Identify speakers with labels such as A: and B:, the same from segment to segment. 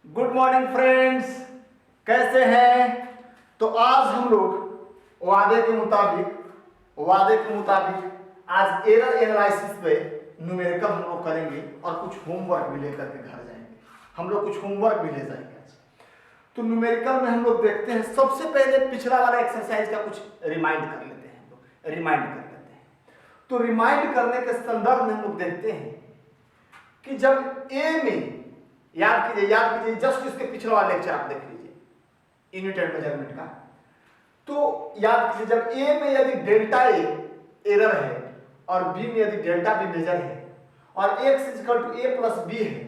A: Good morning friends, कैसे हैं? तो आज हम लोग वादे के मुताबिक आज एरर एनालिसिस पे न्यूमेरिकल हम लोग करेंगे और कुछ होमवर्क भी लेकर के घर जाएंगे। हम लोग कुछ होमवर्क भी ले जाएंगे आज। तो न्यूमेरिकल में हम लोग देखते हैं, सबसे पहले पिछला वाला एक्सरसाइज का कुछ रिमाइंड कर लेते हैं। हम लोग रिमाइंड कर लेते हैं। तो रिमाइंड करने के संदर्भ में हम लोग देखते हैं कि जब ए में याद कीजिए जस्ट इसके पिछला वाला लेक्चर आप देख लीजिए यूनिट एंड मेजरमेंट का। तो याद कीजिए, जब ए में यदि डेल्टा ए एरर है और बी में यदि डेल्टा बी मेजर है और x equal to a plus b है,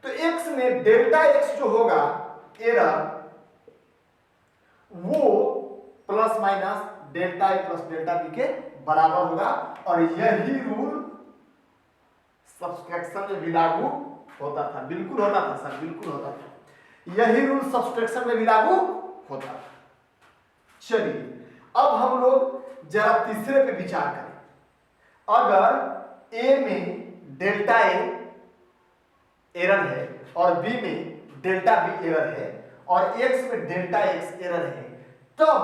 A: तो x में डेल्टा x जो होगा एरर वो plus minus delta A plus delta B के बराबर होगा। और यही रूल सब्सट्रैक्शन में भी लागू होता था। बिल्कुल होता था सर, बिल्कुल होता था। यही रूल सब्सट्रैक्शन में भी लागू होता था। चलिए अब हम लोग जरा तीसरे पे विचार करें। अगर ए में डेल्टा ए एरर है और बी में डेल्टा बी एरर है और एक्स में डेल्टा एक्स एरर है, तब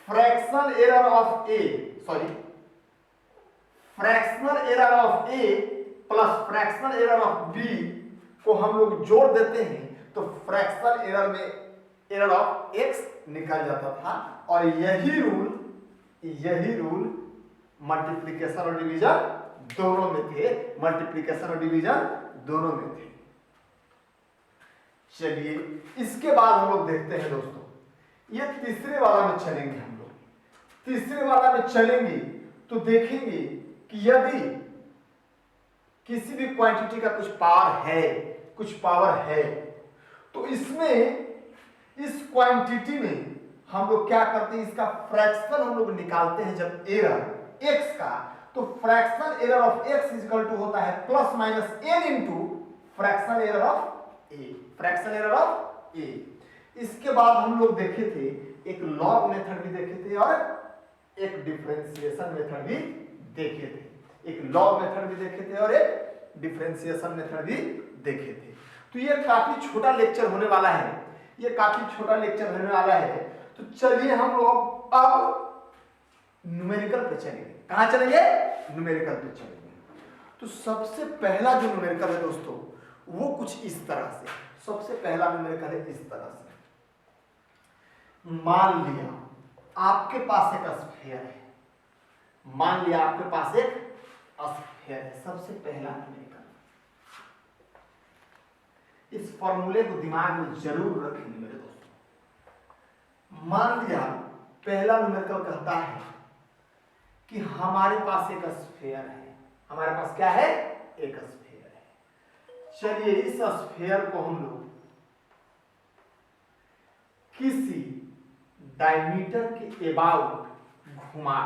A: fractional error of a plus fractional error of b को हम लोग जोड़ देते हैं तो फ्रैक्शनल एरर में एरर ऑफ एक्स निकल जाता था। और यही रूल मल्टीप्लिकेशन और डिवीजन दोनों में थे। चलिए इसके बाद हम लोग देखते हैं दोस्तों, ये तीसरे वाला में चलेंगे। हम लोग तीसरे वाला में चलेंगे तो देखेंगे कि यदि किसी भी क्वांटिटी का कुछ पावर है तो इसमें इस क्वांटिटी में हम लोग क्या करते हैं, इसका फ्रैक्शन हम लोग निकालते हैं। जब एरर x का, तो fractional error of x equal to होता है plus minus n into fractional error of a। इसके बाद हम लोग देखे थे, एक लॉग मेथड भी देखे थे और एक डिफरेंशिएशन मेथड भी देखे थे। एक लॉग मेथड भी देखे थे और एक डिफरेंशिएशन मेथड भी देखे थे। तो ये काफी छोटा लेक्चर होने वाला है। तो चलिए हम लोग अब न्यूमेरिकल पे चलेंगे। कहां चलेंगे? न्यूमेरिकल पे चलेंगे। तो सबसे पहला जो न्यूमेरिकल है दोस्तों, वो कुछ इस तरह से। सबसे पहला न्यूमेरिकल है इस तरह से। मान लिया आपके पास एक स्फीयर है। सबसे पहला न्यूमेरिकल, इस फॉर्मूले को दिमाग में जरूर रखेंगे मेरे दोस्तों। मान लिया पहला न्यूमेरिकल कहता है कि हमारे पास एक स्फीयर है। हमारे पास क्या है? एक स्फीयर है। चलिए इस स्फीयर को हम लोग किसी डायमीटर के अबाउट घुमा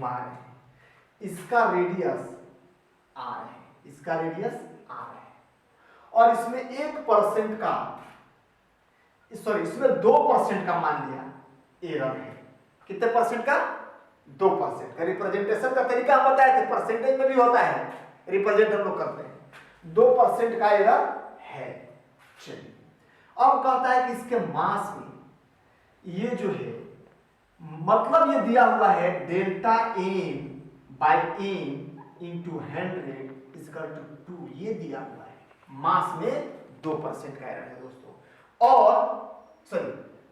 A: रहे हैं। इसका रेडियस r है। और इसमें 1% का, इसमें 2% का मान लिया एरर है। कितने परसेंट का? 2% का। रिप्रेजेंटेशन का तरीका हम बताए थे, परसेंटेज में भी होता है रिप्रेजेंट हम लोग करते हैं। 2% का एरर है। चलिए अब कहता है कि इसके मास में ये जो है, मतलब ये दिया हुआ है delta M by m into 100 equal to 2। ये दिया हुआ है। मास में 2% का एरर है दोस्तों, और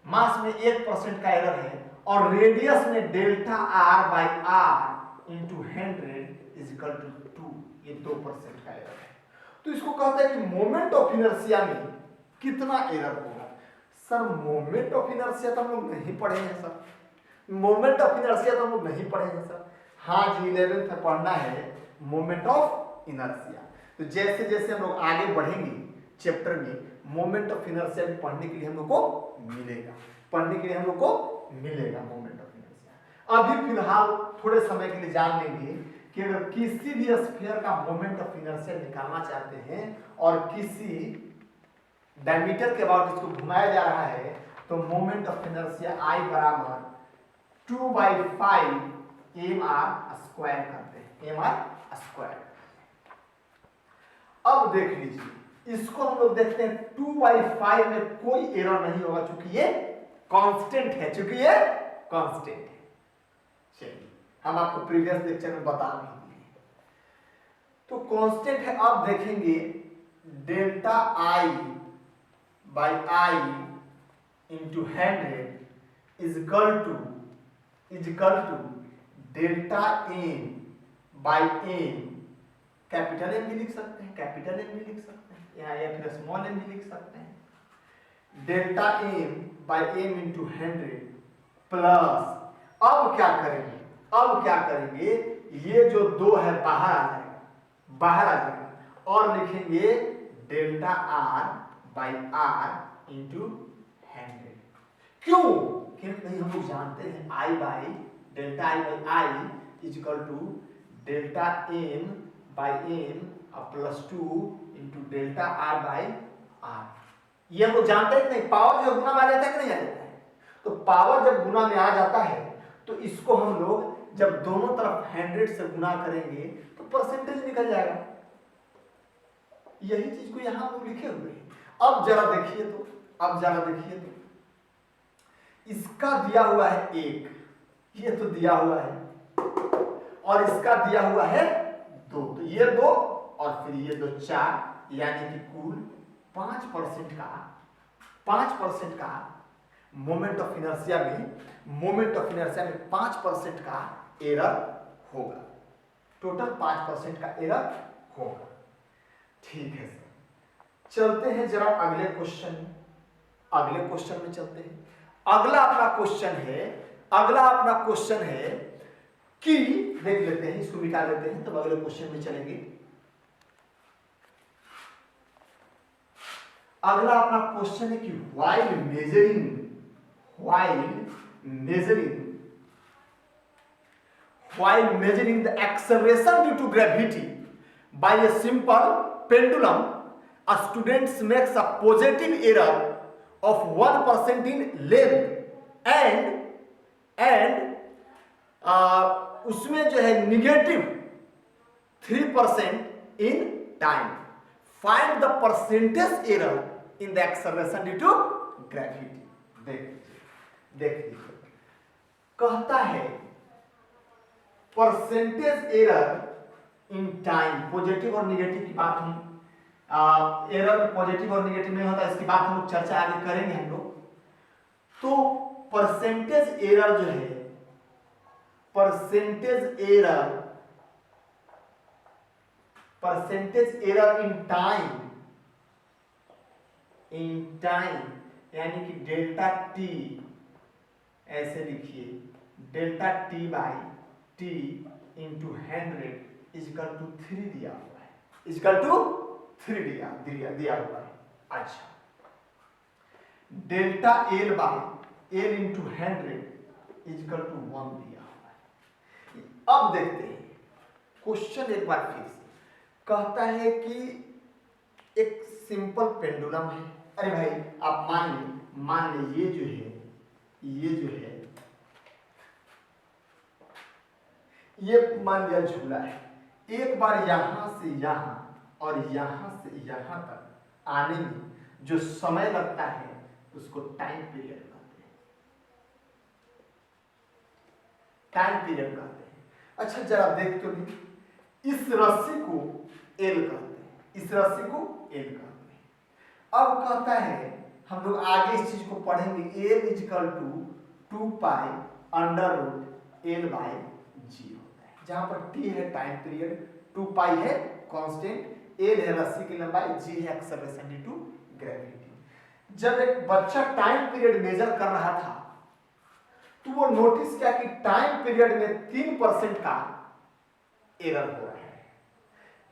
A: मास में 1% का एरर है और रेडियस में delta are by are into 100 equal to 2। ये 2% का एरर है। तो इसको कहते हैं कि मोमेंट ऑफ इनर्शिया में कितना एरर होगा। सर मोमेंट ऑफ इनर्शिया तो हम लोग नहीं पढ़े हैं सर। हाँ जी, 11th में पढ़ना है मोमेंट ऑफ इनर्शिया। तो जैसे जैसे हम लोग आगे बढ़ेंगे चैप्टर में, मोमेंट ऑफ इनर्शिया भी पढ़ने के लिए हम लोग को मिलेगा मोमेंट ऑफ इनर्शिया। अभी फिलहाल थोड़े समय के लिए जान लेंगे कि अगर किसी भी स्फीयर का मोमेंट ऑफ इनर्शिया निकालना चाहते हैं और किसी डायमीटर के अबाउट इसको घुमाया जा रहा है, तो मोमेंट ऑफ इनर्शिया I बराबर 2/5 mr² करते हैं। mr²। अब अब देख लीजिए, इसको हम लोग देखते हैं 2/5 में कोई एरर नहीं होगा क्योंकि ये कांस्टेंट है, चूंकि ये कांस्टेंट है। चलिए हम आपको प्रीवियस लेक्चर में बता भी दिए, तो कांस्टेंट है। आप देखेंगे delta I by I into 100 is equal to delta M by m, capital M भी लिख सकते हैं, कैपिटल एम भी लिख सकते हैं यहाँ, या फिर स्मॉल एम भी लिख सकते हैं। Delta M by m into 100 plus, अब क्या करेंगे, ये जो 2 है बाहर आ जाएगा और लिखेंगे delta are by are into 100। क्यों? क्योंकि हम लोग जानते हैं I by delta I by I is equal to delta M by M plus 2 into delta are by R. ये हम लोग जानते हैं कि नहीं, पावर जो गुना में आ जाता है कि नहीं आ जाता है। तो पावर जब गुना में आ जाता है तो इसको हम लोग जब दोनों तरफ 100 से गुना करेंगे तो परसेंटेज निकल जाएगा। यही चीज को यहां हम लोग लिखे हुए हैं। अब जरा देखिए तो इसका दिया हुआ है 1, ये तो दिया हुआ है, और इसका दिया हुआ है 2, तो ये 2 और फिर ये 2 4, यानी कि कुल 5% का मोमेंट ऑफ इनर्शिया में 5% का एरर होगा, टोटल 5% का एरर होगा। ठीक है सर, चलते हैं जरा अगले क्वेश्चन में चलते हैं। अगला अपना क्वेश्चन है कि देख लेते हैं, इसको मिटा लेते हैं तब अगले क्वेश्चन में चलेंगे। अगला अपना क्वेश्चन है कि while measuring the acceleration due to gravity by a simple pendulum, a student makes a positive error of 1% in length and उसमें जो है negative 3% in time. Find the percentage error in the acceleration due to gravity. देख लीजिए, कहता है percentage error in time. Positive और negative की बात हम एरर पॉजिटिव और निगेटिव नहीं होता, इसकी बात हम लोग चर्चा आगे करेंगे हम लोग। तो परसेंटेज एरर जो है, परसेंटेज एरर इन टाइम यानी कि डेल्टा टी, ऐसे लिखिए delta T by t into 100 is equal to 3 दिया हुआ है, इजकल टू 3 दिया हुआ है। अच्छा, delta L by l into 100 is equal to 1 दिया हुआ है। अब देखते हैं क्वेश्चन एक बार फिर से, कहता है कि एक सिंपल पेंडुलम है। अरे भाई आप मान ली ये जो है ये मान लिया झूला है। एक बार यहां से यहां और यहां से यहां तक आने में जो समय लगता है उसको टाइम पीरियड कहते हैं। अच्छा जरा देख तो ली, इस रस्सी को एल कहते हैं, अब कहता है हम लोग आगे इस चीज को पढ़ेंगे, L is equal to 2 pi under root L by G होता है, जहां पर टी है टाइम पीरियड, 2 पाई है कांस्टेंट, एल है रस्सी की लंबाई, जी है एक्सेलरेशन ड्यू टू ग्रेविटी। जब एक बच्चा टाइम पीरियड मेजर कर रहा था तो वो नोटिस किया कि टाइम पीरियड में 3% का एरर हो रहा है,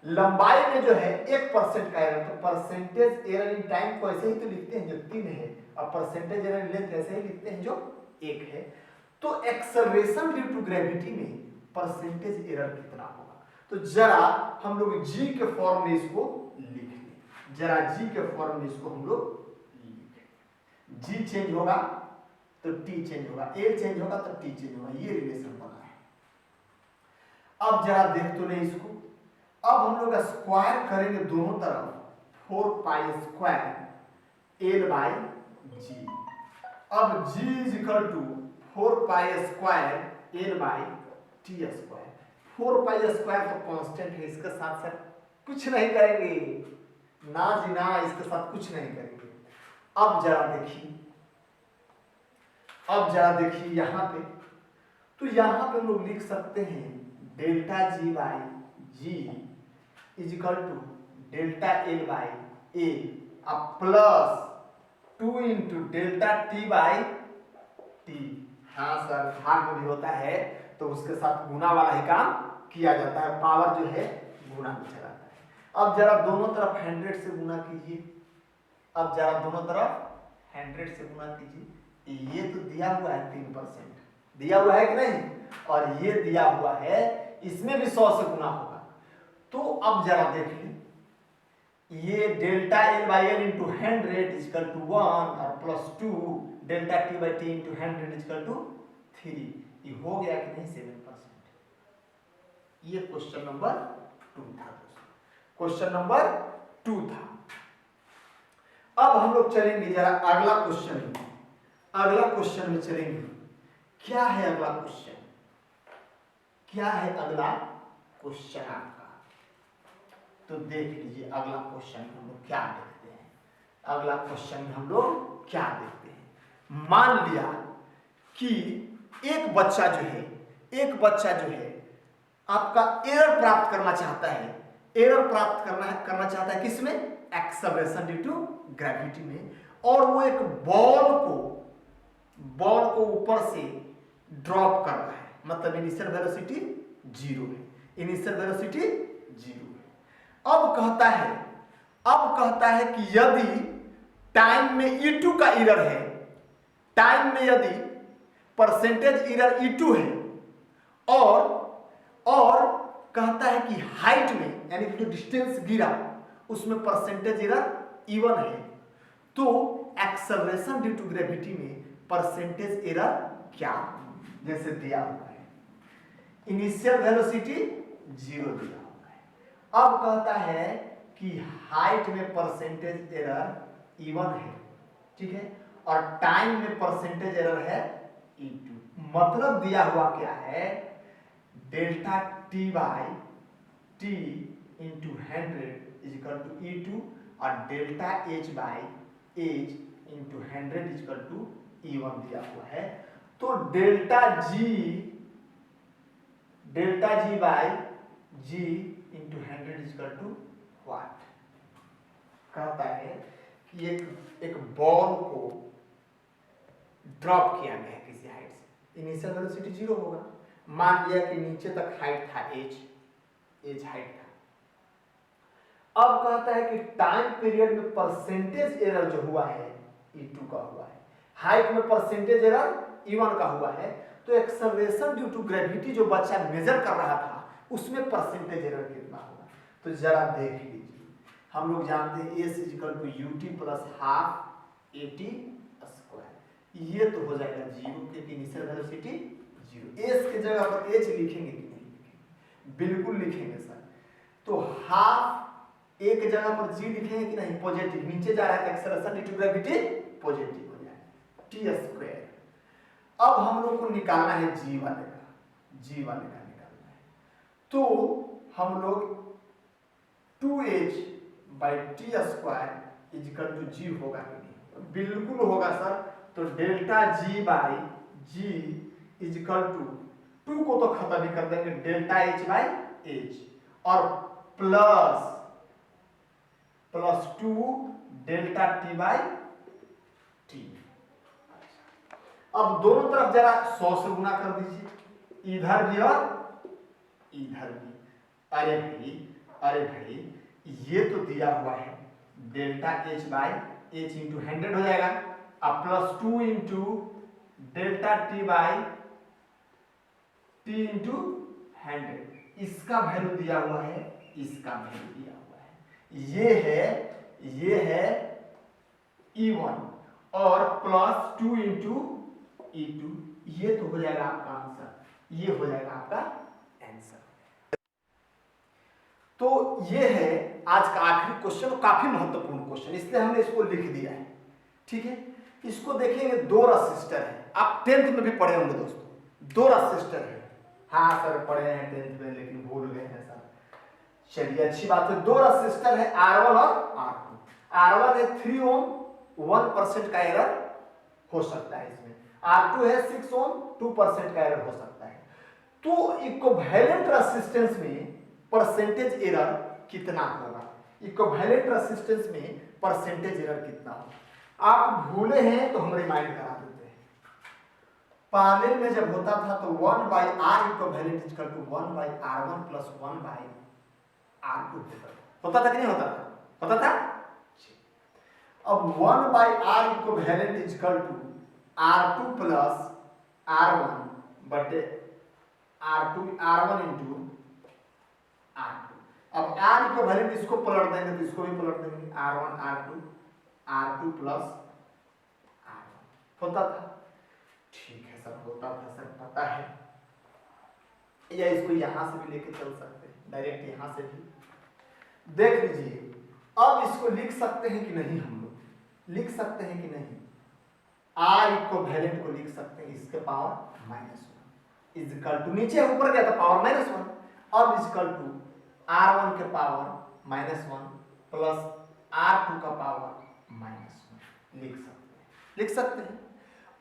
A: लंबाई में जो है 1% का एरर। तो परसेंटेज एरर इन टाइम को ऐसे ही तो लिखते हैं जो 3 है, और परसेंटेज एरर इन लेंथ ऐसे ही लिखते हैं जो 1 है। तो एक्सेलरेशन ड्यू टू ग्रेविटी में परसेंटेज एरर कितना होगा? तो जरा हम लोग जी के फॉर्म में इसको लिख लें, जरा जी के फॉर्म में इसको हम लोग लिखें। जी चेंज होगा तो टी चेंज होगा, ए चेंज होगा तो टी चेंज होगा, ये रिलेशन बना है। अब जरा देख तो नहीं इसको, अब हम लोग स्क्वायर करेंगे दोनों तरफ 4 pi square l by g. अब g is equal to 4 pi square l by t square. 4 pi square तो कांस्टेंट है, इसके साथ साथ कुछ नहीं करेंगे ना जी ना, इसके साथ कुछ नहीं करेंगे। अब जरा देखिए यहाँ पे, तो यहाँ पे हम लोग लिख सकते हैं delta ji by G is equal to delta L by A अब plus 2 into delta T by T. हाँ सर, भाग में भी होता है तो उसके साथ गुना वाला ही काम किया जाता है, पावर जो है गुना में चला जाता है। अब जरा दोनों तरफ 100 से गुना कीजिए। अब जरा दोनों तरफ 100 से गुना कीजिए। ये तो दिया हुआ है 3% दिया हुआ है कि नहीं, और ये दिया हुआ है, इसमें भी 100 से गुना होगा। तो अब जरा देखिए, ये delta L by l into 100 is equal to 1 और plus 2 delta T by t into 100 is equal to 3। ये हो गया कि नहीं 7%। ये क्वेश्चन नंबर 2 था। क्वेश्चन नंबर 2 था। अब हम लोग चलेंगे जरा अगला क्वेश्चन में। अगला क्वेश्चन में चलेंगे। क्या है अगला क्वेश्चन? क्या है अगला क्वेश्चन आपका? तो देख लीजिए अगला क्वेश्चन हम लोग क्या देखते हैं। अगला क्वेश्चन में हम लोग क्या देखते हैं, मान लिया कि एक बच्चा जो है आपका एरर प्राप्त करना चाहता है। एरर प्राप्त करना चाहता है किसमें? एक्सेलरेशन ड्यू टू ग्रेविटी में। और वो एक बॉल को ऊपर से ड्रॉप कर रहा है, मतलब इनिशियल वेलोसिटी 0 है। इनिशियल वेलोसिटी 0 है। अब कहता है कि यदि टाइम में E2 का एरर है, टाइम में यदि परसेंटेज एरर E2 है, और कहता है कि हाइट में यानी कि जो डिस्टेंस गिरा उसमें परसेंटेज एरर E1 है, तो एक्सेलरेशन ड्यू टू ग्रेविटी में परसेंटेज एरर क्या? जैसे दिया हुआ है इनिशियल वेलोसिटी 0 दिया हुआ है। अब कहता है कि हाइट में परसेंटेज एरर E1 है, ठीक है, और टाइम में परसेंटेज एरर है E2। मतलब दिया हुआ क्या है? Delta T by t into 100 is equal to E2 और delta h by h into 100 is equal to E1 दिया हुआ है। तो delta ji by g into 100 is equal to what? कहता है कि एक बॉल को ड्रॉप किया गया है किसी हाइट से, इनिशियल वेलोसिटी 0 होगा। मान लिया कि नीचे तक हाइट था एच हाइट था। अब कहता है कि टाइम पीरियड में परसेंटेज एरर जो हुआ है E2 का हुआ है, हाइट में परसेंटेज एरर E1 का हुआ है, तो एक्सेलरेशन ड्यू टू ग्रेविटी जो बच्चा मेजर कर रहा था उसमें परसेंटेज एरर कितना होगा? तो जरा देख लीजिए, हम लोग जानते हैं S equal to UT plus half AT square. ये तो हो जाएगा 0 क्योंकि इनिशियल वेलोसिटी 0। S की जगह पर H लिखेंगे कि नहीं लिखेंगे? बिल्कुल लिखेंगे सर। तो हाफ एक जगह पर G लिखेंगे कि नहीं? पॉजिटिव, नीचे जा रहा है तो acceleration due to gravity positive हो जाएगा T स्क्वायर। अब हम लोग को निकालना है G वाले का निकालना है। तो हम लोग 2H by t square is equal to G होगा कि नहीं? बिल्कुल होगा सर। तो delta G by G is equal to 2 को तो खत्म ही कर देंगे, डेल्टा H बाई H और plus 2 delta T by T। अब दोनों तरफ जरा 100 से गुना कर दीजिए, इधर भी और इधर भी। अरे भाई ये तो दिया हुआ है delta H by H into 100 हो जाएगा, अब plus 2 into delta T by T into 100। इसका वैल्यू दिया हुआ है, इसका वैल्यू दिया हुआ है। ये है E1 और प्लस 2 इंटू E2। ये तो हो जाएगा आपका आंसर, ये हो जाएगा आपका आंसर। तो ये है आज का आखिरी क्वेश्चन, काफी महत्वपूर्ण क्वेश्चन, इसलिए हमने इसको लिख दिया है। ठीक है, इसको देखेंगे, दो रेसिस्टर है। आप 10th में भी पढ़े होंगे दोस्तों, दो रेसिस्टर है। हाँ सर पढ़े हैं 10th में, लेकिन भूल गए हैं सर। चलिए अच्छी बात है, दो रेसिस्टर है R1 और R2। R1 है 3 ओम, 1% का एरर हो सकता है इसमें। R2 है 6 ओम, 2% का एरर हो सकता है। तो इक्विवेलेंट रेसिस्टेंस में परसेंटेज एरर कितना होगा? इक्विवेलेंट रेसिस्टेंस में परसेंटेज एरर कितना होगा? आप भूले हैं तो हम रिमाइंड करा देते हैं। पैरेलल में जब होता था तो 1/R equivalent equal to 1/R1 plus 1/R2 होता था कि नहीं होता था? होता था। अब 1/R equivalent equal to R2 plus R1 बटे R1 इंटू R2। अब R इक्विवेलेंट इसको पलट देंगे तो इसको भी पलट देंगे, R1 R2 प्लस R1 होता था। ठीक है सर, होता था सर, पता है। या इसको यहां से भी लेके चल सकते हैं, डायरेक्ट यहां से भी देख लीजिए। अब इसको लिख सकते हैं कि नहीं? हम लोग लिख सकते हैं कि नहीं? R इक्विवेलेंट को लिख सकते हैं इसके पावर -1 इक्वल टू, नीचे ऊपर गया था पावर -1, अब इक्वल टू R1 के पावर -1 प्लस R2 का पावर -1 लिख सकते हैं।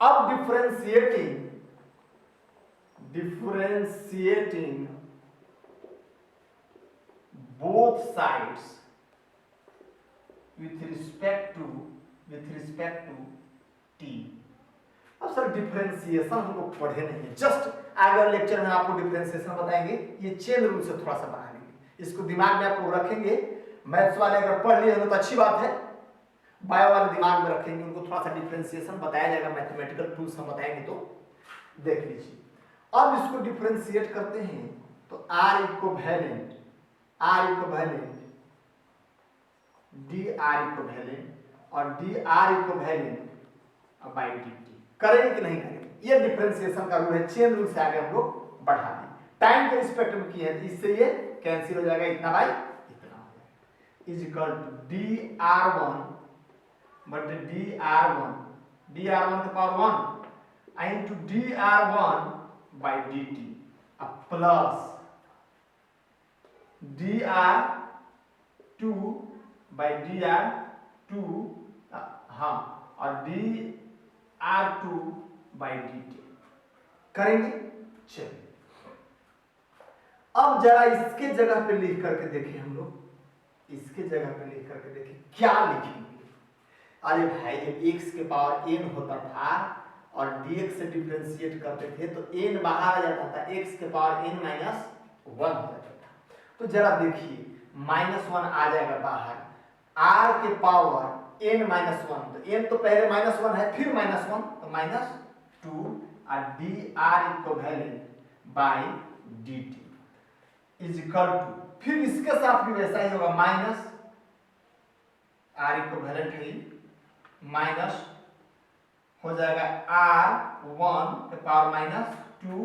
A: अब differentiating both sides with respect to t। अब सर डिफरेंशिएशन हम लोग पढ़े नहीं है, जस्ट अगले लेक्चर में आपको डिफरेंशिएशन बताएंगे। ये चेन रूल से थोड़ा सा बना लेंगे, इसको दिमाग में आप लोग रखेंगे। मैथ्स वाले अगर पढ़ लिए तो अच्छी बात है, बायो वाले दिमाग में रखेंगे, उनको थोड़ा सा डिफरेंशिएशन बताया जाएगा, मैथमेटिकल टूल्स हम बताएंगे तो देख लीजिए। अब इसको डिफरेंशिएट करते हैं तो R इक्विवेलेंट dR इक्विवेलेंट और dR इक्विवेलेंट बाय dt करेंगे कि नहीं करेंगे? ये डिफरेंशिएशन का रूल है, चेन रूल से आगे हम लोग बढ़ा दें। टाइम के रिस्पेक्ट में किया है, इससे ये कैंसिल हो जाएगा, इतना बाय इतना हो जाएगा, इज इक्वल टू dR1 बटे dR1 का power 1 into dR1 by dt अब प्लस dR2 बाय dR2 हाँ और dR2 बाय dt करेंगे। चलिए अब जरा इसके जगह पे लिख करके देखें, हम लोग इसके जगह पे लिख करके देखें क्या लिखेंगे। अरे भाई जब x के पावर n होता था और dx से डिफरेंशिएट करते थे तो n बाहर आ जाता था, x के पावर n माइनस 1 हो जाता था। तो जरा देखिए -1 आ जाएगा बाहर, r के पावर n माइनस 1, तो n तो पहले -1 है फिर -1 तो -2 और dr equivalent by dt is equal to, फिर इसके साथ भी वैसा ही होगा, माइनस r इक्विवेलेंट है माइनस हो जाएगा R1 के power -2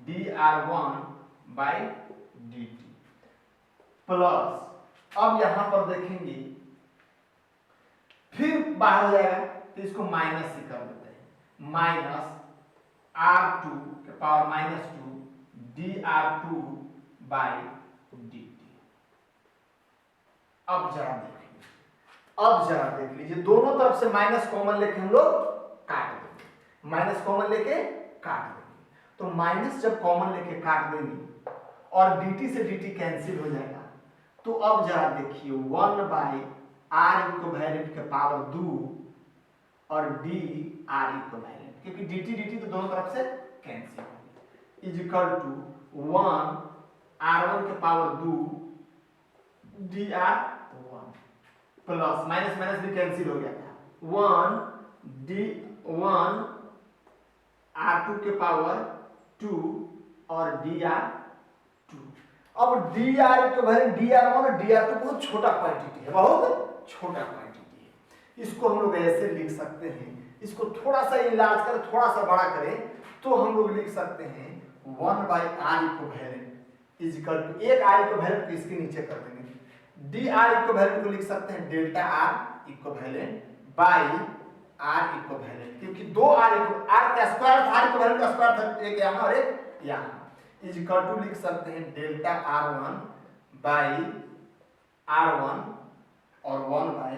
A: dR1 by dt plus, अब यहां पर देखेंगे फिर बाहर हो जाएगा तो इसको माइनस ही कर देते हैं, माइनस R2 के पावर -2 dR2 बाय dt। अब जरा देख लीजिए, दोनों तरफ से माइनस कॉमन लेके हम लोग काट देंगे, माइनस कॉमन लेके काट देंगे। तो माइनस जब कॉमन लेके काट देंगे और dt से dt कैंसिल हो जाएगा, तो अब जरा देखिए 1/r इक्विवेलेंट के पावर 2 और dr इक्विवेलेंट, क्योंकि dt तो दोनों तरफ से कैंसिल हो गया, इज इक्वल टू 1 r1 के power 2 dr1 plus minus minus भी कैंसिल हो गया था, 1 r2 के पावर 2 और dr2। अब dr इक्विवेलेंट dr1 और dr2 बहुत छोटा क्वांटिटी है, बहुत छोटा क्वांटिटी है, इसको हम लोग ऐसे लिख सकते हैं। इसको थोड़ा सा इलाज करें, थोड़ा सा बड़ा करें तो हम लोग लिख सकते हैं 1/r इक्विवेलेंट इजिकल टू एक आर इक्विवेलेंट को इसके नीचे कर देंगे। डी आर इक्विवेलेंट को लिख सकते हैं delta r equivalent by r equivalent, क्योंकि दो आर का स्क्वायर था, आर इक्विवेलेंट का स्क्वायर था, एक यहाँ और एक यहाँ। इजिकल टू लिख सकते हैं डेल्टा R1 बाई R1 और 1 बाई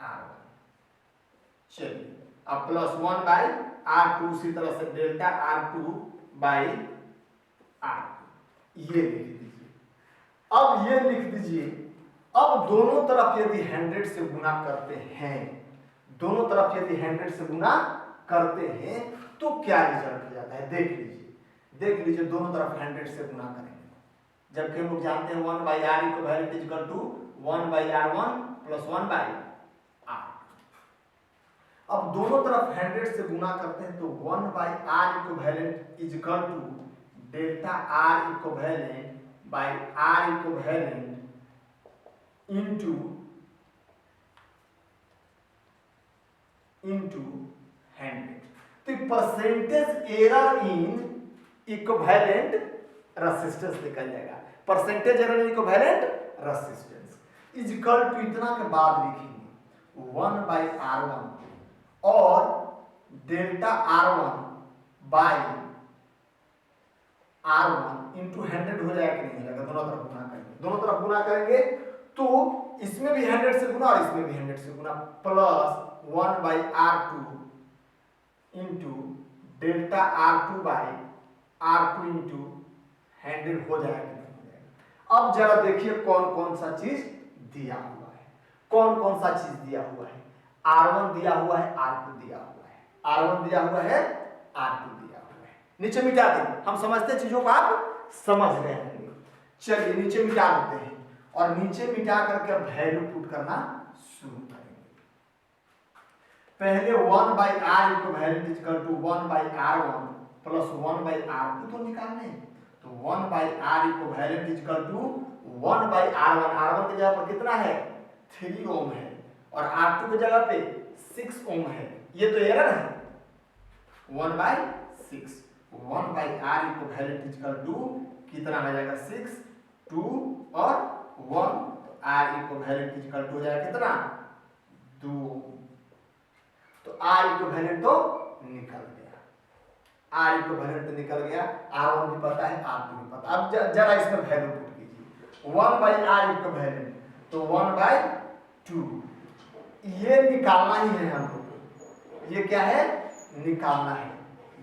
A: R1। चलिए अब प्लस 1 बाई R2, उसी तरह से डेल्टा R2 बाई R2 ये लिख दीजिए। अब ये लिख दीजिए, अब दोनों तरफ यदि 100 से गुना करते हैं, दोनों तरफ यदि 100 से गुना करते हैं तो क्या रिजल्ट जाता है, देख लीजिए दोनों तरफ 100 से गुना करेंगे, जबकि हम लोग जानते हैं 1 by r equivalent equal to 1 by R1 plus 1 by R। अब दोनों तरफ 100 से गुना करते हैं तो 1 by r equivalent equal to delta r equivalent by r equivalent into 100। तो percentage error in equivalent resistance निकल जाएगा। Percentage error in equivalent resistance is equal to इतना के बाद लिखेंगे 1 बाई R1 और delta R1 by R1 into 100 हो जाएगा कि नहीं हो जाएगा, दोनों तरफ गुना करेंगे। दोनों तरफ गुना करेंगे तो इसमें भी 100 से गुना और इसमें भी 100 से गुना, plus 1 by R2 into delta R2 by R2 into 100 हो जाएगा कि नहीं हो जाएगा। अब जरा देखिए कौन कौन सा चीज दिया हुआ है, कौन कौन सा चीज दिया हुआ है। R1 दिया हुआ है, R2 दिया हुआ है, R1 दिया हुआ है, R2 दिया हुआ है। नीचे मिटा देंगे, हम समझते चीजों को आप समझ गए होंगे। चलिए नीचे मिटा देते हैं और नीचे मिटा करके वैल्यू पुट करना शुरू करेंगे। पहले 1 by r equivalent equal to 1 by R1 plus 1 by R2 तो निकालने हैं, तो 1 by r equivalent equal to 1 by R1, R1 की जगह पर कितना है 3 ओम है और R2 की जगह पे 6 ओम है, ये तो एरर है 1 by 6। 1 by r equivalent equal to कितना हो जाएगा 6, 2 और 1, तो आर इक्विवेलेंट इक्वल टू हो जाएगा कितना 2। तो आर इक्विवेलेंट तो निकल गया, आर इक्विवेलेंट तो निकल गया, R1 भी पता है, R2 भी पता। अब जरा इसमें वैल्यू पुट कीजिए 1 बाई आर इक्विवेलेंट तो 1 बाई 2, ये निकालना ही है हमको, ये क्या है निकालना है।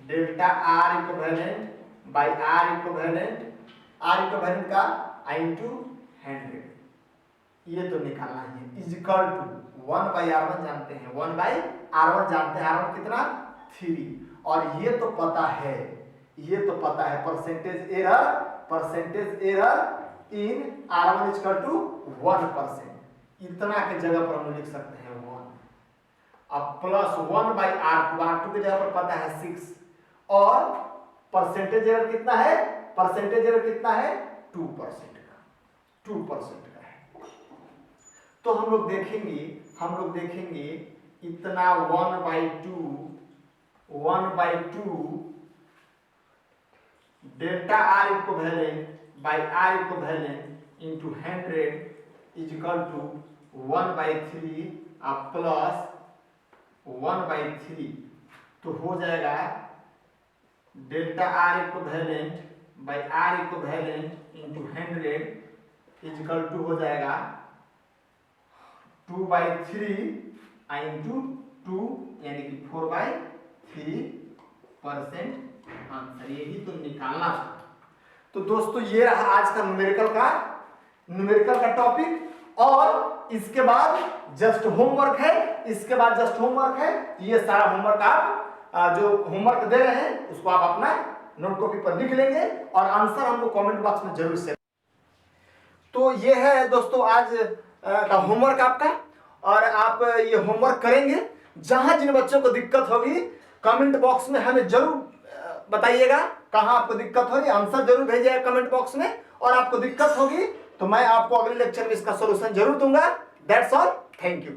A: Delta r equivalent by r equivalent, r equivalent का इंटू 100, ये तो निकालना है। Is equal to 1 by R1 जानते हैं, 1 बाई R1 जानते हैं, R1 कितना 3, और ये तो पता है, ये तो पता है percentage error in R1 is equal to 1%, इतना के जगह पर हम लिख सकते हैं 1। अब प्लस 1 बाई R2 की जगह पर पता है 6 और परसेंटेज एरर कितना है, परसेंटेज एरर कितना है 2% का, 2% का है। तो हम लोग देखेंगे इतना 1 by 2 delta r equivalent by r equivalent into 100 is equal to 1 by 3 plus 1 by 3, तो हो जाएगा delta r equivalent by r equivalent into 100 is equal to हो जाएगा 2 बाई 3 इंटू 2 यानी कि 4 बाई 3% आंसर, यही तो निकालना था। तो दोस्तों ये रहा आज का न्यूमेरिकल का टॉपिक, और इसके बाद जस्ट होमवर्क है, ये सारा होमवर्क आप जो होमवर्क दे रहे हैं उसको आप अपना नोट कॉपी पर लिख लेंगे और आंसर हमको कमेंट बॉक्स में जरूर शेयर। तो ये है दोस्तों आज का होमवर्क आपका, और आप ये होमवर्क करेंगे। जहां जिन बच्चों को दिक्कत होगी कमेंट बॉक्स में हमें जरूर बताइएगा, कहां आपको दिक्कत हो रही है, आंसर जरूर भेजिएगा कमेंट बॉक्स में, और आपको दिक्कत होगी तो मैं आपको अगले लेक्चर में इसका सॉल्यूशन जरूर दूंगा। That's all, thank you.